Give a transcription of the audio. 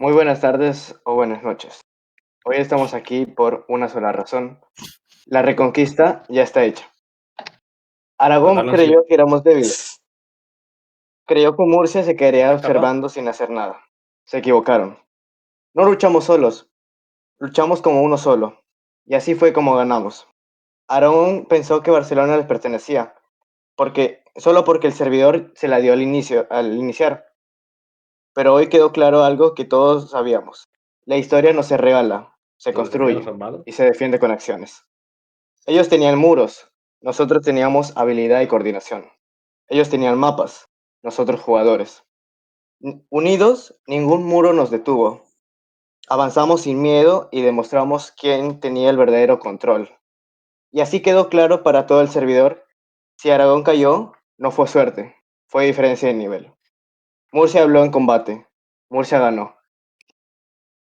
Muy buenas tardes o buenas noches. Hoy estamos aquí por una sola razón. La reconquista ya está hecha. ¿Qué Aragón tal, Nancy? creyó que éramos débiles. Creyó que Murcia se quedaría Ah, caramba. observando sin hacer nada. Se equivocaron. No luchamos solos, luchamos como uno solo. Y así fue como ganamos. Aragón pensó que Barcelona les pertenecía, solo porque el servidor se la dio al iniciar. Pero hoy quedó claro algo que todos sabíamos. La historia no se regala, se Los desafíos no construye son malos. y se defiende con acciones. Ellos tenían muros, nosotros teníamos habilidad y coordinación. Ellos tenían mapas, nosotros jugadores. Unidos, ningún muro nos detuvo. Avanzamos sin miedo y demostramos quién tenía el verdadero control. Y así quedó claro para todo el servidor, si Aragón cayó, no fue suerte, fue diferencia de nivel. Murcia habló en combate, Murcia ganó.